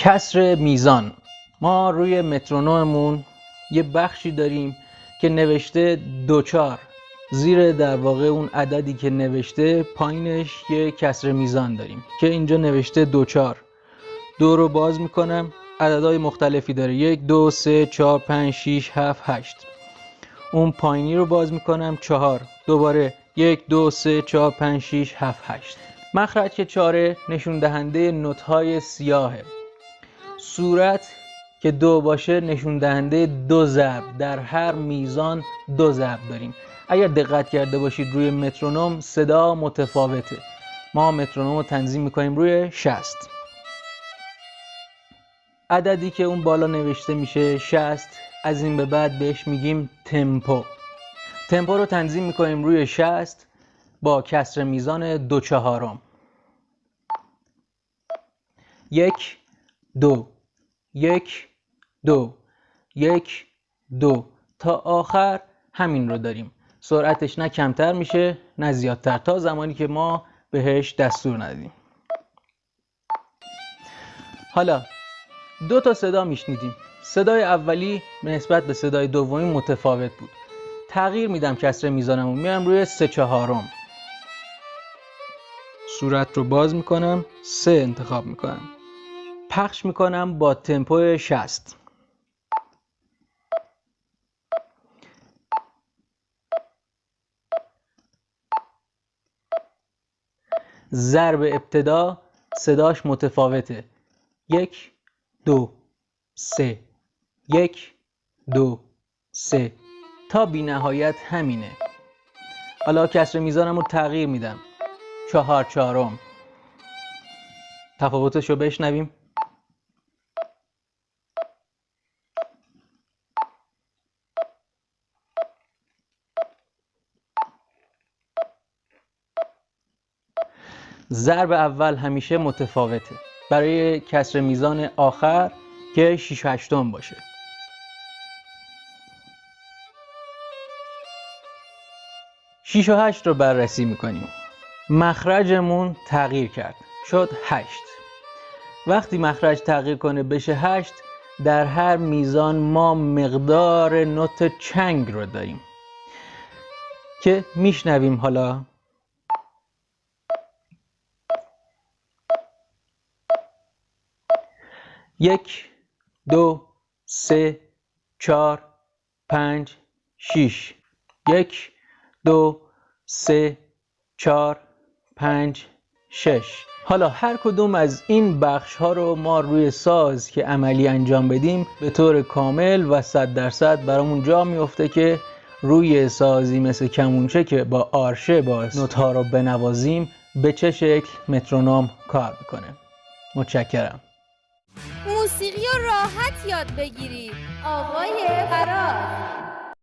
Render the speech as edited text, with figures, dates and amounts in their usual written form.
کسر میزان. ما روی مترونوممون یه بخشی داریم که نوشته 2/4. زیر در واقع اون عددی که نوشته پایینش یه کسر میزان داریم که اینجا نوشته 2/4. 2 رو باز میکنم، عددهای مختلفی داره، 1 2 3 4 5 6 7 8. اون پایینی رو باز میکنم، 4. دوباره 1 2 3 4 5 6 7 8. مخرج که 4 نشون دهنده نوت‌های سیاهه. صورت که 2 باشه نشون دهنده 2 ضرب. در هر میزان 2 ضرب داریم. اگر دقت کرده باشید روی مترونوم صدا متفاوته. ما مترونوم رو تنظیم میکنیم روی 60. عددی که اون بالا نوشته میشه 60، از این به بعد بهش میگیم تمپو. تمپو رو تنظیم میکنیم روی 60 با کسر میزان 2/4. 1 2 1 2 1 2 تا آخر همین رو داریم. سرعتش نه کمتر میشه نه زیادتر تا زمانی که ما بهش دستور ندیم. حالا 2 تا صدا میشنیدیم. صدای اولی نسبت به صدای دومی متفاوت بود. تغییر میدم کسر میزانمو، میام روی 3/4. صورت رو باز میکنم، 3 انتخاب میکنم. پخش میکنم با تمپو 60. ضرب ابتدا صداش متفاوته. 1 2 3 1 2 3 تا بی نهایت همینه. حالا کسر میزانم رو تغییر میدم، 4/4. تفاوتش رو بشنویم. ضرب اول همیشه متفاوته برای کسر میزان آخر که 6/8 باشه. شیش و 8 رو بررسی میکنیم. مخرجمون تغییر کرد، شد 8. وقتی مخرج تغییر کنه بشه 8، در هر میزان ما مقدار نوت چنگ رو داریم که میشنویم. حالا 1 2 3 4 5 6 1 2 3 4 5 6. حالا هر کدوم از این بخش ها رو ما روی ساز که عملی انجام بدیم به طور کامل و 100% برامون جا میفته که روی سازی مثل کمونچه که با آرشه با نوت ها رو بنوازیم به چه شکل مترونوم کار میکنه. متشکرم. موسیقی رو راحت یاد بگیرید. آقای فراز.